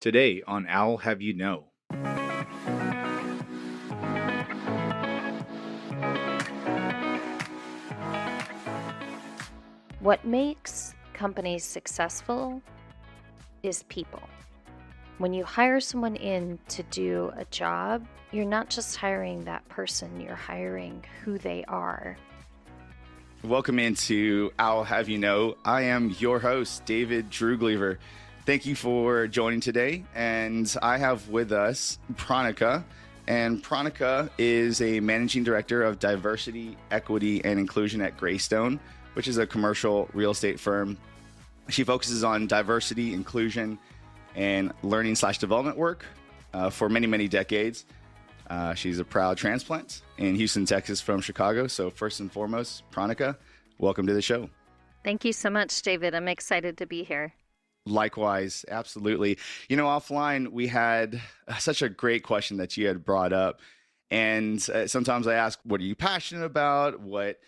Today on Owl Have You Know. What makes companies successful is people. When you hire someone in to do a job, you're not just hiring that person, you're hiring who they are. Welcome into Owl Have You Know. I am your host, David Droogleever. Thank you for joining today. And I have with us Pranika. And Pranika is a managing director of diversity, equity, and inclusion at Greystone, which is a commercial real estate firm. She focuses on diversity, inclusion, and learning/development work for many, many decades. She's a proud transplant in Houston, Texas from Chicago. So first and foremost, Pranika, welcome to the show. Thank you so much, David. I'm excited to be here. Likewise, absolutely. Offline, we had such a great question that you had brought up. And sometimes I ask, what are you passionate about? What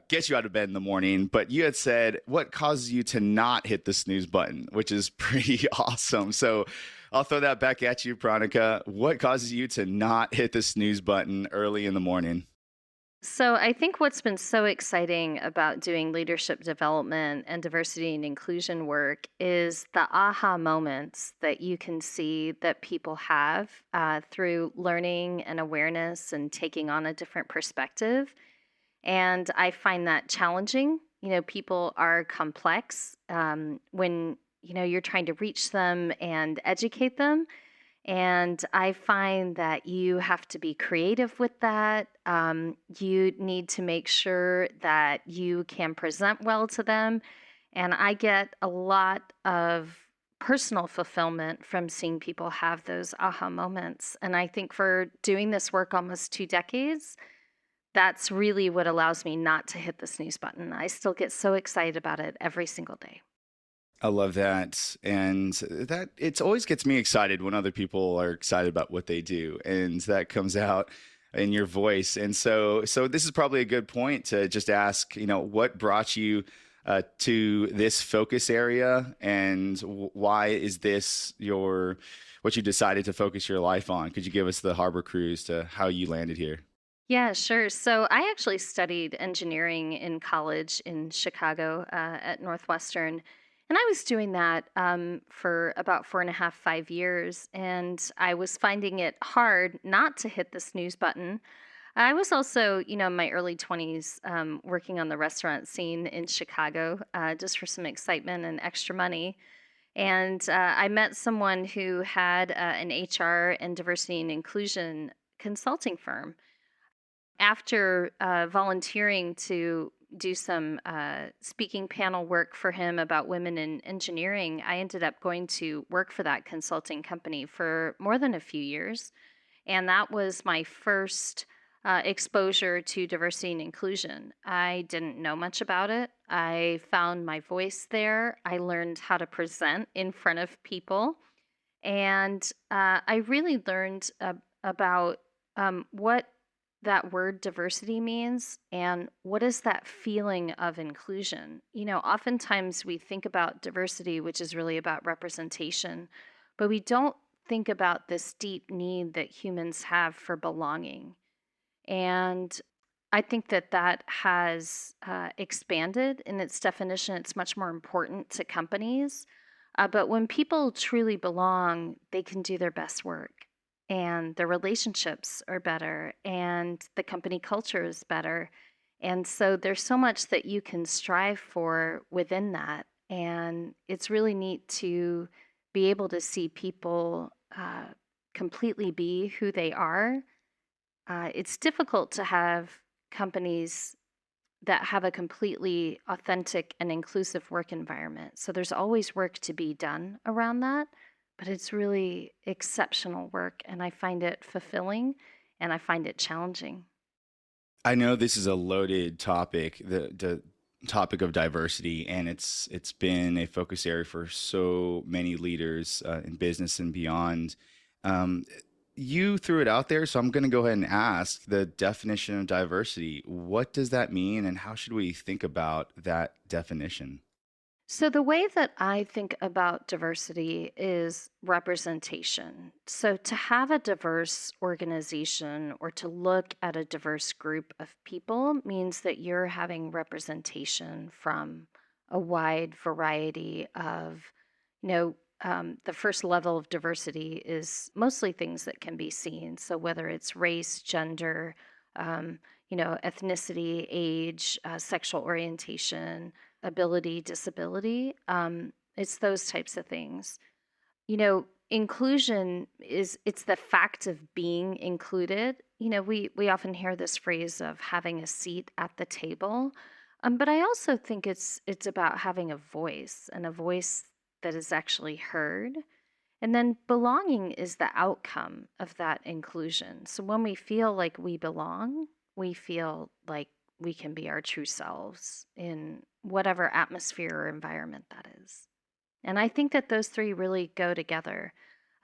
gets you out of bed in the morning? But you had said, what causes you to not hit the snooze button, which is pretty awesome. So I'll throw that back at you, Pranika. What causes you to not hit the snooze button early in the morning? So I think what's been so exciting about doing leadership development and diversity and inclusion work is the aha moments that you can see that people have through learning and awareness and taking on a different perspective. And I find that challenging. People are complex when, you're trying to reach them and educate them. And I find that you have to be creative with that. You need to make sure that you can present well to them. And I get a lot of personal fulfillment from seeing people have those aha moments. And I think for doing this work almost 2 decades, that's really what allows me not to hit the snooze button. I still get so excited about it every single day. I love that. And that it always gets me excited when other people are excited about what they do. And that comes out in your voice. And so this is probably a good point to just ask, what brought you to this focus area, and why is this what you decided to focus your life on? Could you give us the harbor cruise to how you landed here? Yeah, sure. So I actually studied engineering in college in Chicago at Northwestern. And I was doing that for about 4.5, 5 years. And I was finding it hard not to hit the snooze button. I was also, in my early 20s, working on the restaurant scene in Chicago just for some excitement and extra money. And I met someone who had an HR and diversity and inclusion consulting firm. After volunteering to do some speaking panel work for him about women in engineering, I ended up going to work for that consulting company for more than a few years. And that was my first exposure to diversity and inclusion. I didn't know much about it. I found my voice there. I learned how to present in front of people. And I really learned about what that word diversity means and what is that feeling of inclusion. Oftentimes we think about diversity, which is really about representation, but we don't think about this deep need that humans have for belonging. And I think that has expanded in its definition. It's much more important to companies. But when people truly belong, they can do their best work, and their relationships are better, and the company culture is better. And so there's so much that you can strive for within that. And it's really neat to be able to see people completely be who they are. It's difficult to have companies that have a completely authentic and inclusive work environment. So there's always work to be done around that. But it's really exceptional work, and I find it fulfilling, and I find it challenging. I know this is a loaded topic, the topic of diversity, and it's been a focus area for so many leaders in business and beyond. You threw it out there, so I'm going to go ahead and ask the definition of diversity. What does that mean, and how should we think about that definition? So, the way that I think about diversity is representation. So, to have a diverse organization or to look at a diverse group of people means that you're having representation from a wide variety of, you know, the first level of diversity is mostly things that can be seen. So, whether it's race, gender, um, ethnicity, age, sexual orientation, ability, disability. It's those types of things. Inclusion is it's the fact of being included. We often hear this phrase of having a seat at the table, but I also think it's about having a voice and a voice that is actually heard. And then belonging is the outcome of that inclusion. So when we feel like we belong, we feel like we can be our true selves in whatever atmosphere or environment that is. And I think that those three really go together.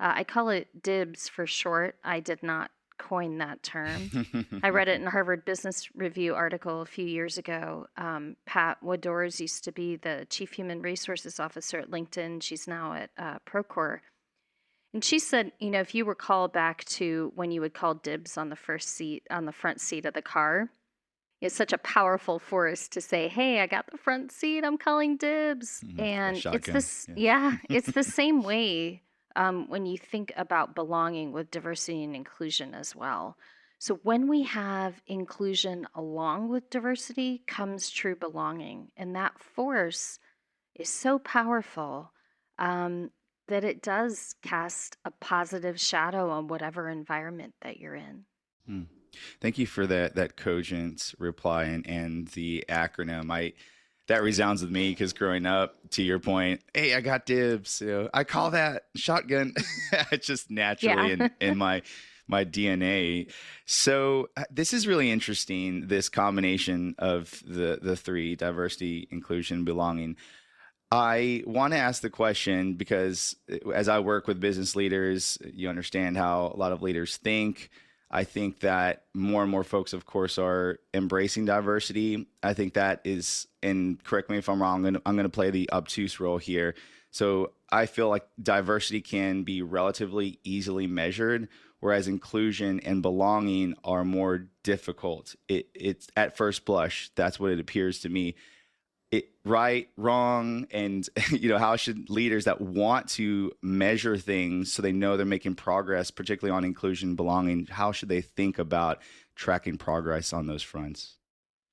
I call it DIBS for short. I did not coin that term. I read it in a Harvard Business Review article a few years ago. Pat Wadors used to be the Chief Human Resources Officer at LinkedIn. She's now at Procore. And she said, if you recall back to when you would call dibs on the front seat of the car, it's such a powerful force to say, "Hey, I got the front seat. I'm calling dibs." A And it's shotgun. this, Yeah. yeah, it's the same way when you think about belonging with diversity and inclusion as well. So when we have inclusion along with diversity comes true belonging, and that force is so powerful um, that it does cast a positive shadow on whatever environment that you're in. Hmm. Thank you for that cogent reply and the acronym. I that resounds with me because growing up, to your point, hey, I got dibs. I call that shotgun. It's just naturally Yeah. in my DNA. So this is really interesting. This combination of the three: diversity, inclusion, belonging. I want to ask the question because as I work with business leaders, you understand how a lot of leaders think. I think that more and more folks, of course, are embracing diversity. I think that is, and correct me if I'm wrong, I'm going to play the obtuse role here. So I feel like diversity can be relatively easily measured, whereas inclusion and belonging are more difficult. It's at first blush, that's what it appears to me. Right, wrong, and how should leaders that want to measure things so they know they're making progress, particularly on inclusion, belonging, how should they think about tracking progress on those fronts?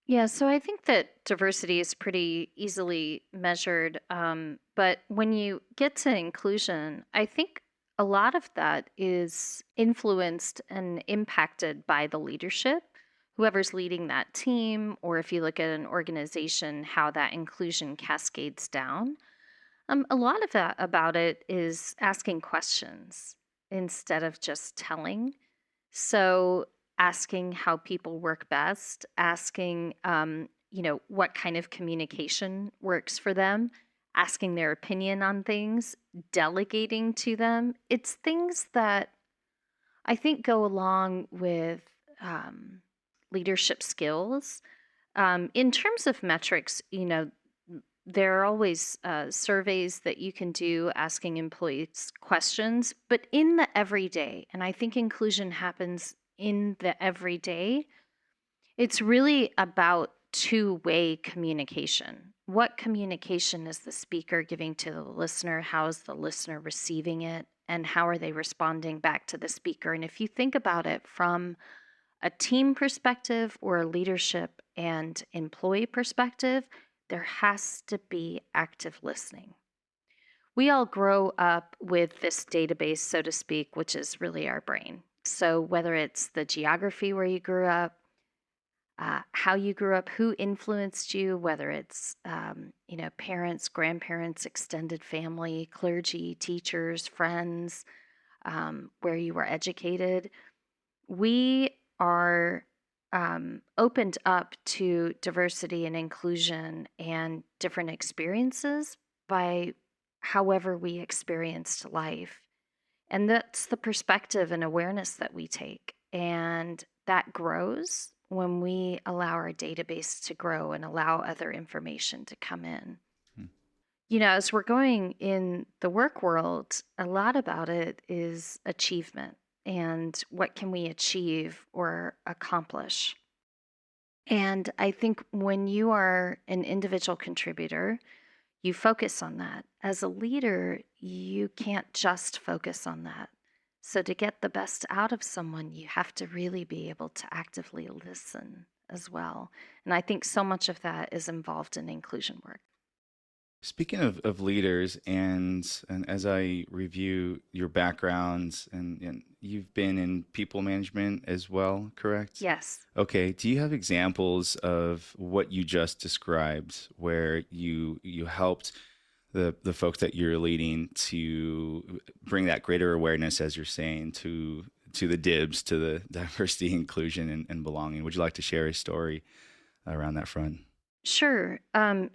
Yeah, so I think that diversity is pretty easily measured. But when you get to inclusion, I think a lot of that is influenced and impacted by the leadership, whoever's leading that team, or if you look at an organization, how that inclusion cascades down. A lot of that about it is asking questions instead of just telling. So, asking how people work best, asking, what kind of communication works for them, asking their opinion on things, delegating to them. It's things that I think go along with um, leadership skills. In terms of metrics, there are always surveys that you can do asking employees questions, but in the everyday, and I think inclusion happens in the everyday, it's really about two-way communication. What communication is the speaker giving to the listener? How is the listener receiving it? And how are they responding back to the speaker? And if you think about it from a team perspective or a leadership and employee perspective, there has to be active listening. We all grow up with this database, so to speak, which is really our brain. So, whether it's the geography where you grew up, how you grew up, who influenced you, whether it's parents, grandparents, extended family, clergy, teachers, friends, where you were educated, we are opened up to diversity and inclusion and different experiences by however we experienced life. And that's the perspective and awareness that we take. And that grows when we allow our database to grow and allow other information to come in. As we're going in the work world, a lot about it is achievement and what can we achieve or accomplish. And I think when you are an individual contributor, you focus on that. As a leader, you can't just focus on that. So, to get the best out of someone, you have to really be able to actively listen as well. And I think so much of that is involved in inclusion work. Speaking of leaders, and as I review your backgrounds, and you've been in people management as well, correct? Yes. Okay. Do you have examples of what you just described, where you helped the folks that you're leading to bring that greater awareness, as you're saying, to the DIBS, to the diversity, inclusion, and belonging? Would you like to share a story around that front? Sure.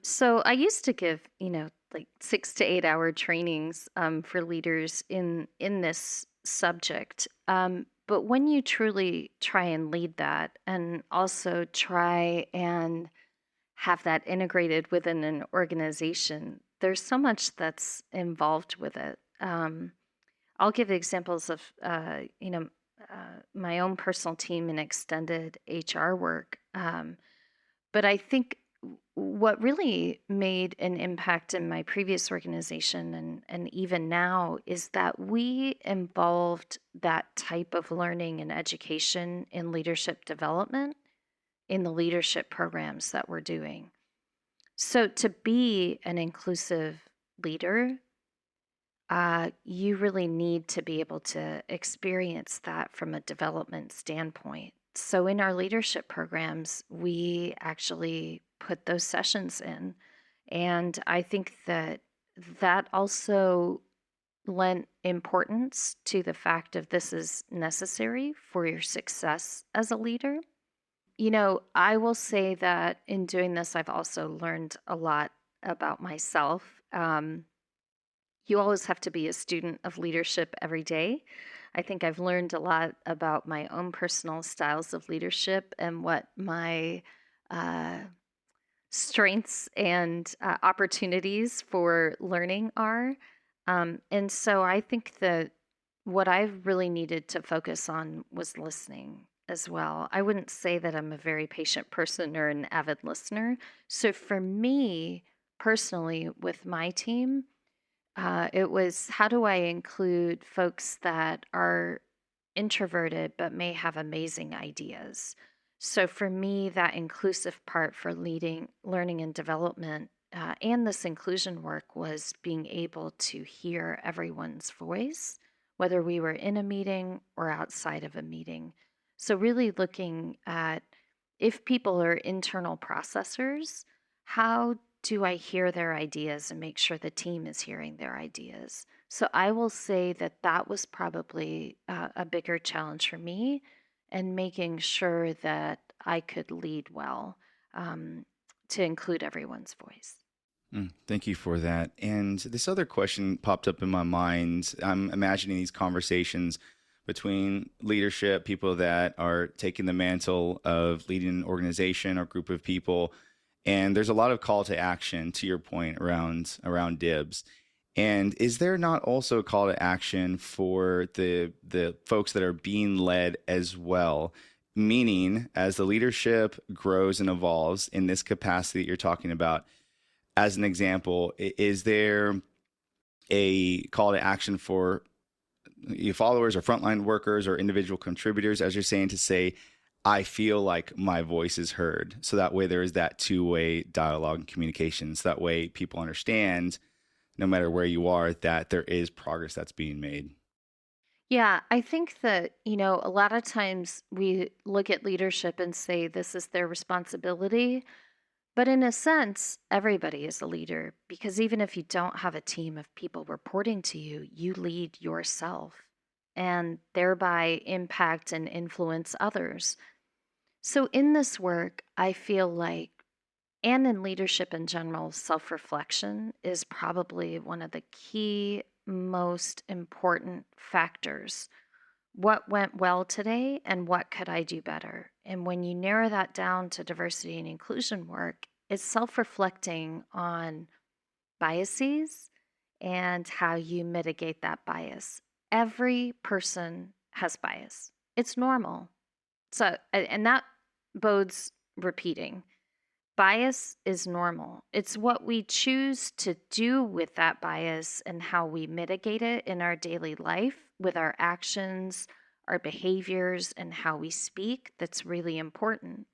So I used to give, like 6 to 8 hour trainings for leaders in this subject. But when you truly try and lead that, and also try and have that integrated within an organization, there's so much that's involved with it. I'll give examples of, my own personal team and extended HR work. But I think what really made an impact in my previous organization and even now is that we involved that type of learning and education in leadership development in the leadership programs that we're doing. So, to be an inclusive leader, you really need to be able to experience that from a development standpoint. So, in our leadership programs, we actually put those sessions in. And I think that that also lent importance to the fact of this is necessary for your success as a leader. I will say that in doing this, I've also learned a lot about myself. You always have to be a student of leadership every day. I think I've learned a lot about my own personal styles of leadership and what my uh, strengths and opportunities for learning are. And so I think that what I've really needed to focus on was listening as well. I wouldn't say that I'm a very patient person or an avid listener. So for me personally, with my team, it was how do I include folks that are introverted but may have amazing ideas? So for me, that inclusive part for leading, learning, and development and this inclusion work was being able to hear everyone's voice, whether we were in a meeting or outside of a meeting. So really looking at if people are internal processors, how do I hear their ideas and make sure the team is hearing their ideas? So I will say that that was probably a bigger challenge for me and making sure that I could lead well to include everyone's voice. Thank you for that. And this other question popped up in my mind. I'm imagining these conversations between leadership, people that are taking the mantle of leading an organization or group of people. And there's a lot of call to action, to your point, around dibs. And is there not also a call to action for the folks that are being led as well? Meaning, as the leadership grows and evolves in this capacity that you're talking about, as an example, is there a call to action for your followers or frontline workers or individual contributors, as you're saying, to say, I feel like my voice is heard? So that way there is that two-way dialogue and communication. So that way people understand, no matter where you are, that there is progress that's being made. Yeah, I think that, a lot of times we look at leadership and say this is their responsibility. But in a sense, everybody is a leader because even if you don't have a team of people reporting to you, you lead yourself and thereby impact and influence others. So, in this work, I feel like, and in leadership in general, self reflection is probably one of the key, most important factors. What went well today and what could I do better? And when you narrow that down to diversity and inclusion work, it's self reflecting on biases and how you mitigate that bias. Every person has bias. It's normal. So, and that bodes repeating. Bias is normal. It's what we choose to do with that bias and how we mitigate it in our daily life with our actions, our behaviors, and how we speak that's really important.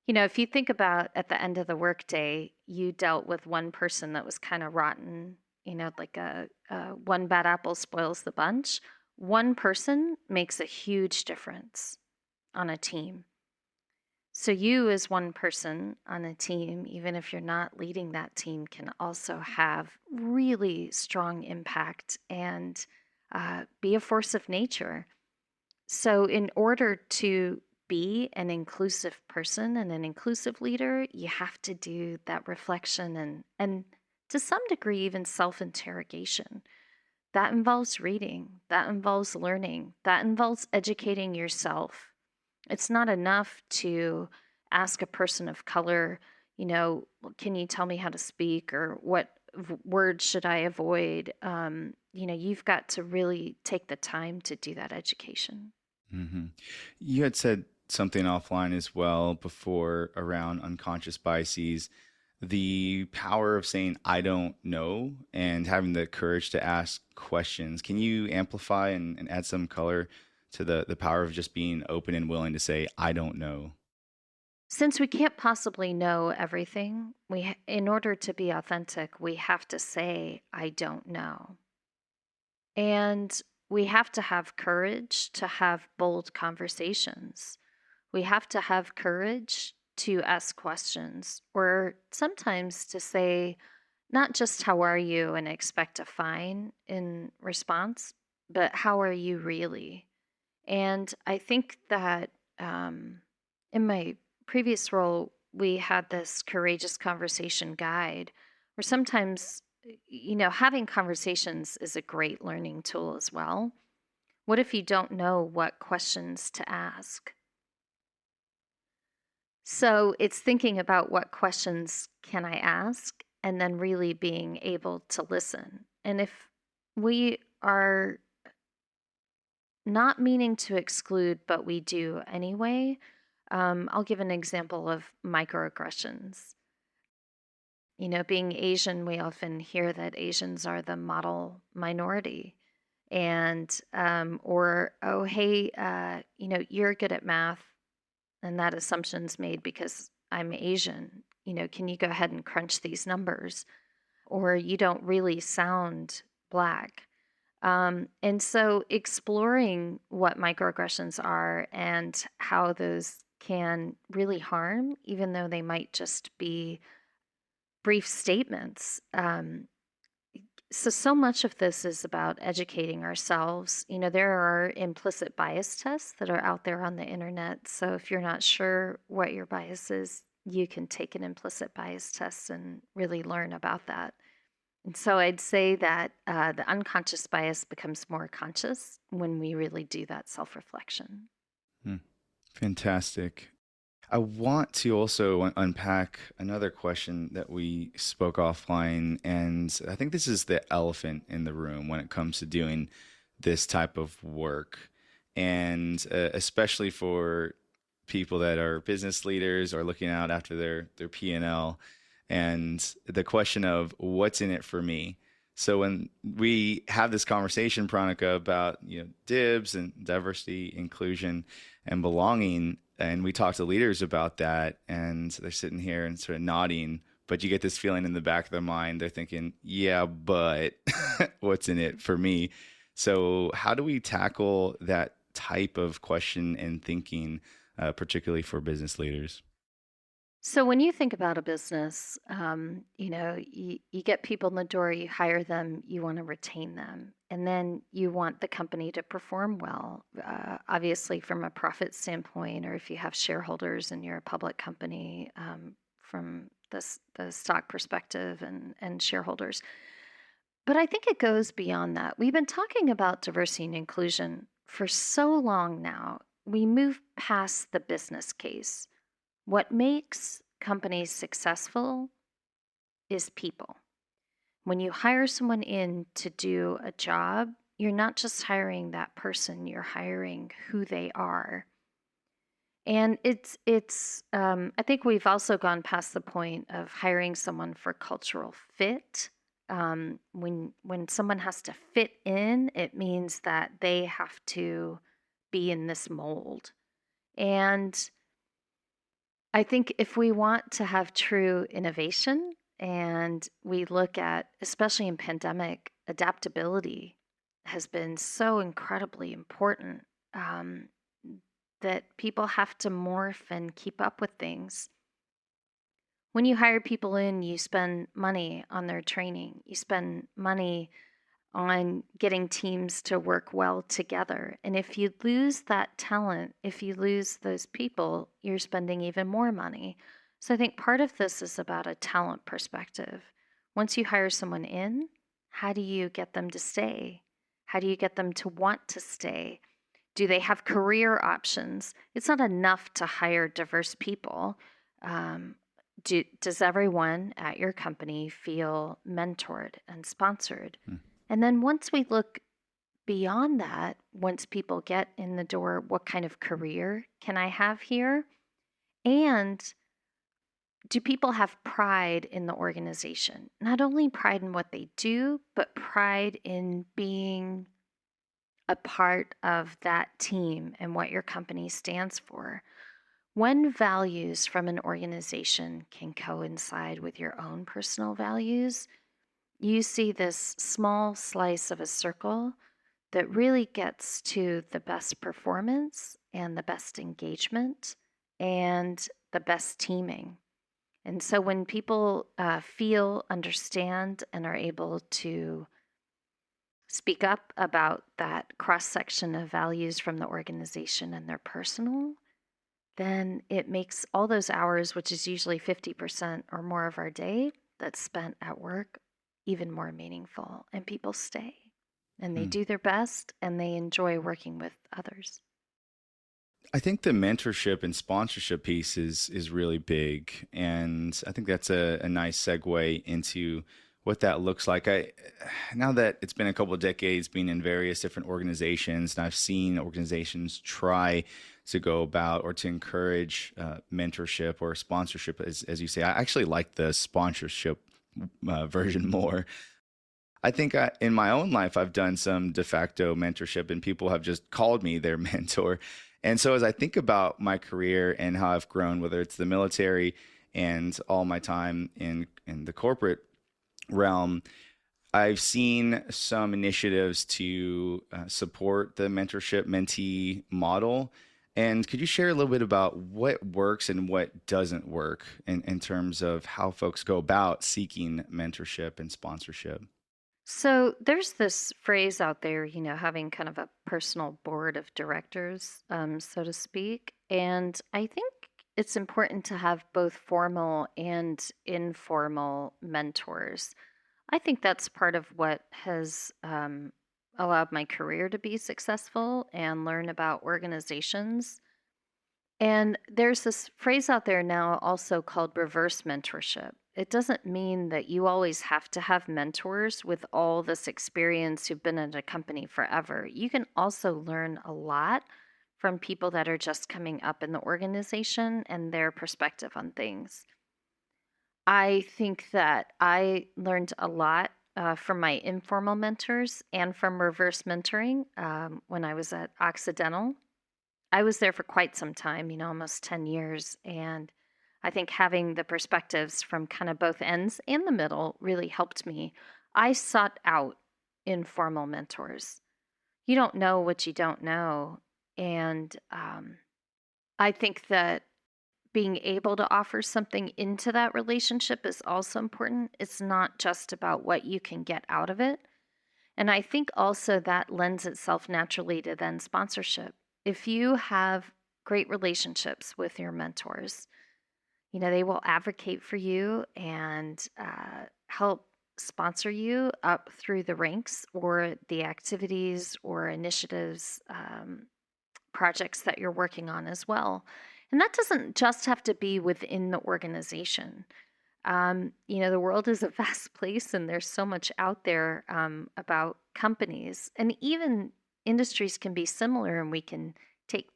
If you think about at the end of the workday, you dealt with one person that was kind of rotten, like one bad apple spoils the bunch. One person makes a huge difference on a team. So you as one person on a team, even if you're not leading that team, can also have really strong impact and be a force of nature. So in order to be an inclusive person and an inclusive leader, you have to do that reflection and to some degree even self-interrogation. That involves reading, that involves learning, that involves educating yourself. It's not enough to ask a person of color, can you tell me how to speak or what words should I avoid? You've got to really take the time to do that education. Hmm. You had said something offline as well before around unconscious biases, the power of saying, I don't know, and having the courage to ask questions. Can you amplify and add some color to the power of just being open and willing to say, I don't know? Since we can't possibly know everything, in order to be authentic, we have to say, I don't know. And we have to have courage to have bold conversations. We have to have courage to ask questions, or sometimes to say, not just how are you and expect a fine in response, but how are you really? And I think that in my previous role, we had this courageous conversation guide where sometimes, having conversations is a great learning tool as well. What if you don't know what questions to ask? So it's thinking about what questions can I ask and then really being able to listen. And if we are not meaning to exclude, but we do anyway, I'll give an example of microaggressions. Being Asian, we often hear that Asians are the model minority. And, or, oh, hey, you're good at math, and that assumption's made because I'm Asian. Can you go ahead and crunch these numbers? Or you don't really sound black. And so exploring what microaggressions are and how those can really harm, even though they might just be brief statements. So much of this is about educating ourselves. There are implicit bias tests that are out there on the internet. So if you're not sure what your bias is, you can take an implicit bias test and really learn about that. And so I'd say that the unconscious bias becomes more conscious when we really do that self reflection. Hmm. Fantastic. I want to also unpack another question that we spoke offline, and I think this is the elephant in the room when it comes to doing this type of work, and especially for people that are business leaders or looking out after their P&L, and the question of what's in it for me. So when we have this conversation, Pranika, about dibs and diversity, inclusion, and belonging, and we talk to leaders about that, and they're sitting here and sort of nodding, but you get this feeling in the back of their mind. They're thinking, yeah, but what's in it for me? So how do we tackle that type of question and thinking, particularly for business leaders? So when you think about a business, you get people in the door, you hire them, you want to retain them, and then you want the company to perform well. Obviously, from a profit standpoint, or if you have shareholders and you're a public company, from the stock perspective and shareholders. But I think it goes beyond that. We've been talking about diversity and inclusion for so long now. We move past the business case. What makes companies successful is people. When you hire someone in to do a job, you're not just hiring that person, you're hiring who they are. And I think we've also gone past the point of hiring someone for cultural fit. When someone has to fit in, it means that they have to be in this mold. And I think if we want to have true innovation and we look at, especially in pandemic, adaptability has been so incredibly important. Um, that people have to morph and keep up with things. When you hire people in, you spend money on their training, you spend money on getting teams to work well together. And if you lose that talent, if you lose those people, you're spending even more money. So I think part of this is about a talent perspective. Once you hire someone in, how do you get them to stay? How do you get them to want to stay? Do they have career options? It's not enough to hire diverse people. Um, does everyone at your company feel mentored and sponsored? Hmm. And then once we look beyond that, once people get in the door, what kind of career can I have here? And do people have pride in the organization? Not only pride in what they do, but pride in being a part of that team and what your company stands for. When values from an organization can coincide with your own personal values, you see this small slice of a circle that really gets to the best performance and the best engagement and the best teaming. And so when people feel, understand, and are able to speak up about that cross section of values from the organization and their personal, then it makes all those hours, which is usually 50% or more of our day that's spent at work, even more meaningful. And people stay and they Hmm. do their best and they enjoy working with others. I think the mentorship and sponsorship piece is really big, and I think that's a nice segue into what that looks like. I Now that it's been a couple of decades being in various different organizations, and I've seen organizations try to go about or to encourage mentorship or sponsorship, as you say. I actually like the sponsorship version more. I think in my own life, I've done some de facto mentorship, and people have just called me their mentor. And so, as I think about my career and how I've grown, whether it's the military and all my time in the corporate realm, I've seen some initiatives to support the mentorship mentee model. And could you share a little bit about what works and what doesn't work in terms of how folks go about seeking mentorship and sponsorship? So there's this phrase out there, having kind of a personal board of directors, so to speak. And I think it's important to have both formal and informal mentors. I think that's part of what has allowed my career to be successful and learn about organizations. And there's this phrase out there now also called reverse mentorship. It doesn't mean that you always have to have mentors with all this experience who've been in a company forever. You can also learn a lot from people that are just coming up in the organization and their perspective on things. I think that I learned a lot from my informal mentors and from reverse mentoring when I was at Occidental. I was there for quite some time, almost 10 years. And I think having the perspectives from kind of both ends and the middle really helped me. I sought out informal mentors. You don't know what you don't know. And I think that being able to offer something into that relationship is also important. It's not just about what you can get out of it. And I think also that lends itself naturally to then sponsorship. If you have great relationships with your mentors, they will advocate for you and help sponsor you up through the ranks or the activities or initiatives, projects that you're working on as well. And that doesn't just have to be within the organization. The world is a vast place and there's so much out there about companies. And even industries can be similar, and we can take,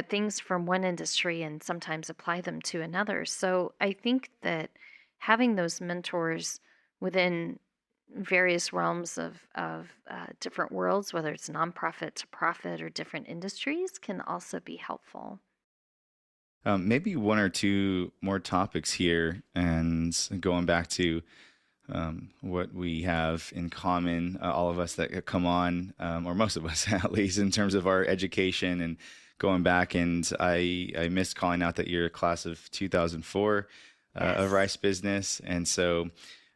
things from one industry and sometimes apply them to another. So I think that having those mentors within various realms of different worlds, whether it's nonprofit to profit or different industries, can also be helpful. Maybe one or two more topics here, and going back to what we have in common, all of us that come on, or most of us at least, in terms of our education and going back. And I missed calling out that you're a class of 2004 of Yes. Rice Business. And so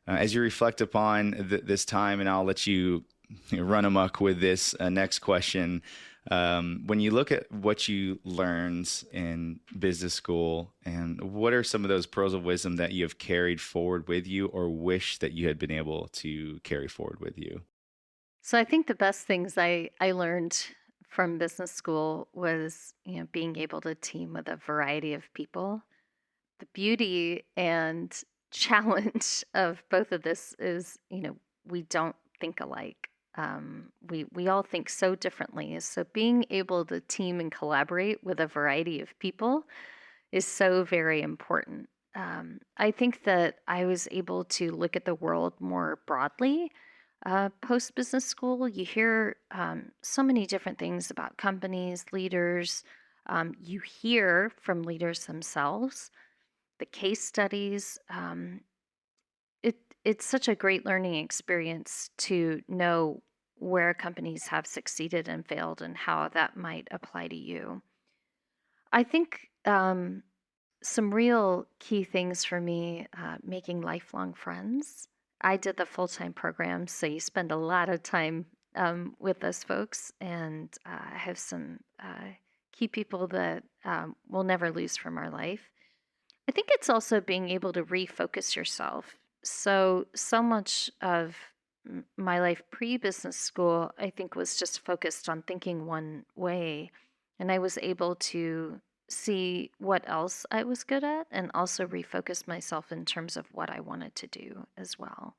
as you reflect upon this time, and I'll let you run amok with this next question. When you look at what you learned in business school, and what are some of those pearls of wisdom that you have carried forward with you or wish that you had been able to carry forward with you? So I think the best things I learned from business school was, being able to team with a variety of people. The beauty and challenge of both of this is, we don't think alike. We all think so differently. So being able to team and collaborate with a variety of people is so very important. I think that I was able to look at the world more broadly. Post business school, you hear so many different things about companies, leaders. You hear from leaders themselves, the case studies. It it's such a great learning experience to know where companies have succeeded and failed and how that might apply to you. I think some real key things for me, making lifelong friends. I did the full time program, so you spend a lot of time with those folks, and I have some key people that we'll never lose from our life. I think it's also being able to refocus yourself. So much of my life pre business school, I think, was just focused on thinking one way. And I was able to see what else I was good at and also refocus myself in terms of what I wanted to do as well.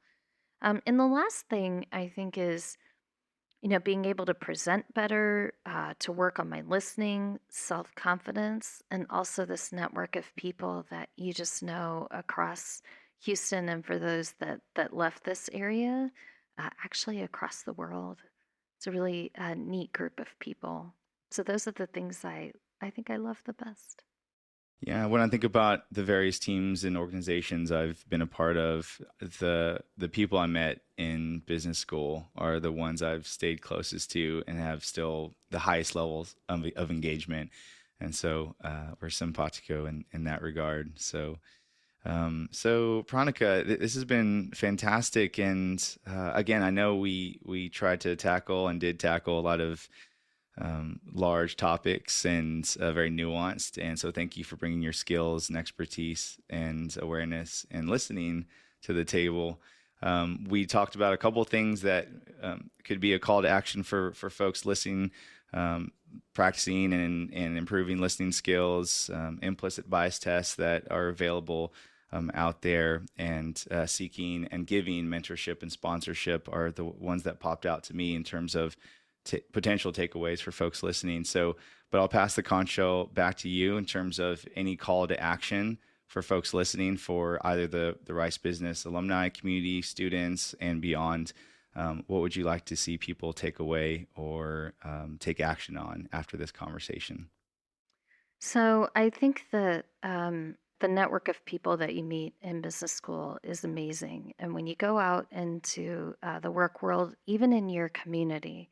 And the last thing I think is, being able to present better, to work on my listening, self confidence, and also this network of people that you just know across Houston, and for those that left this area, actually across the world. It's a really neat group of people. So those are the things I think I love the best. Yeah, when I think about the various teams and organizations I've been a part of, the people I met in business school are the ones I've stayed closest to and have still the highest levels of engagement. And so we're simpatico in that regard. So Pranika, this has been fantastic. And again, I know we tried to tackle and did tackle a lot of large topics and very nuanced. And so, thank you for bringing your skills and expertise and awareness and listening to the table. We talked about a couple of things that could be a call to action for folks listening, practicing and improving listening skills, implicit bias tests that are available out there, and seeking and giving mentorship and sponsorship are the ones that popped out to me in terms of potential takeaways for folks listening. So, but I'll pass the concho back to you in terms of any call to action for folks listening for either the Rice Business alumni, community, students, and beyond. What would you like to see people take away or take action on after this conversation? So I think that the network of people that you meet in business school is amazing. And when you go out into the work world, even in your community,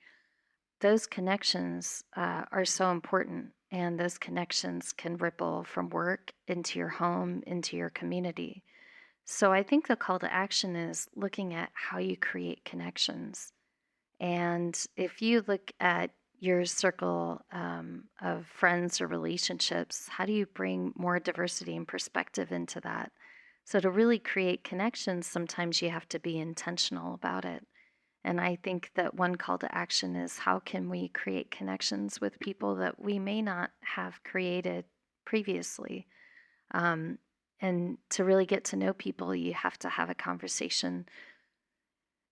those connections are so important. And those connections can ripple from work into your home, into your community. So I think the call to action is looking at how you create connections. And if you look at your circle of friends or relationships, how do you bring more diversity and perspective into that? So, to really create connections, sometimes you have to be intentional about it. And I think that one call to action is how can we create connections with people that we may not have created previously? Um, And to really get to know people, you have to have a conversation.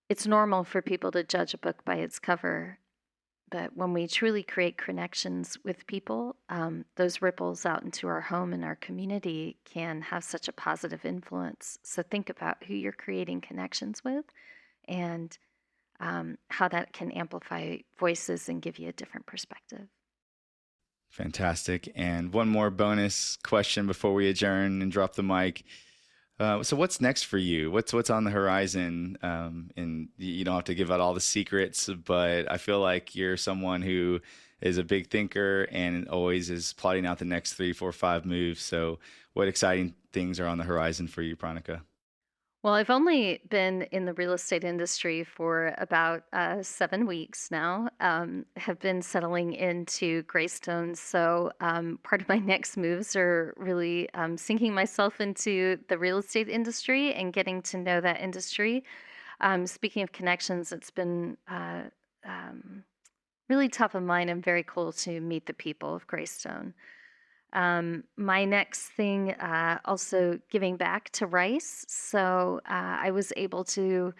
It's normal for people to judge a book by its cover, but when we truly create connections with people, those ripples out into our home and our community can have such a positive influence. So think about who you're creating connections with and how that can amplify voices and give you a different perspective. Fantastic. And one more bonus question before we adjourn and drop the mic. So what's next for you? What's on the horizon? And you don't have to give out all the secrets, but I feel like you're someone who is a big thinker and always is plotting out the next 3, 4, 5 moves. So what exciting things are on the horizon for you, Pranika? Well, I've only been in the real estate industry for about 7 weeks now. Have been settling into Greystone. So part of my next moves are really sinking myself into the real estate industry and getting to know that industry. Speaking of connections, it's been really top of mind and very cool to meet the people of Greystone. My next thing, also giving back to Rice. So I was able to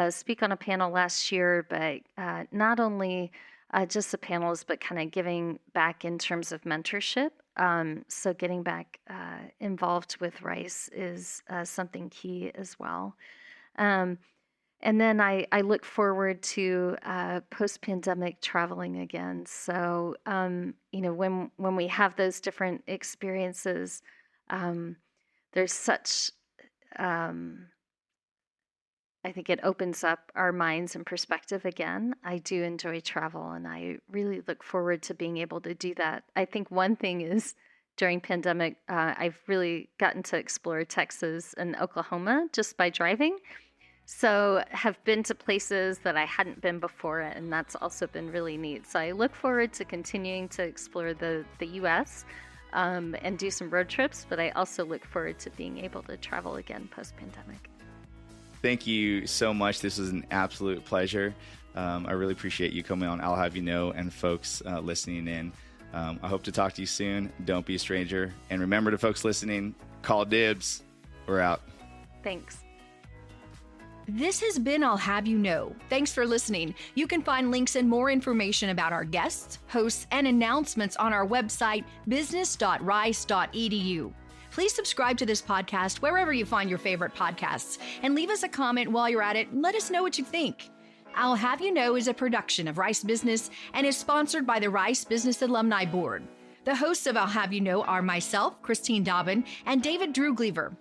speak on a panel last year, but not only just the panels, but kind of giving back in terms of mentorship. So getting back involved with Rice is something key as well. And then I look forward to post-pandemic traveling again. So, when we have those different experiences, there's such, I think it opens up our minds and perspective again. I do enjoy travel, and I really look forward to being able to do that. I think one thing is during pandemic, I've really gotten to explore Texas and Oklahoma just by driving. So have been to places that I hadn't been before, and that's also been really neat. So I look forward to continuing to explore the U.S. And do some road trips, but I also look forward to being able to travel again post-pandemic. Thank you so much. This was an absolute pleasure. I really appreciate you coming on I'll Have You Know, and folks listening in. I hope to talk to you soon. Don't be a stranger. And remember, to folks listening, call dibs. We're out. Thanks. This has been I'll Have You Know. Thanks for listening. You can find links and more information about our guests, hosts, and announcements on our website, business.rice.edu. Please subscribe to this podcast wherever you find your favorite podcasts, and leave us a comment while you're at it and let us know what you think. I'll Have You Know is a production of Rice Business and is sponsored by the Rice Business Alumni Board. The hosts of I'll Have You Know are myself, Christine Dobbin, and David Droogleever.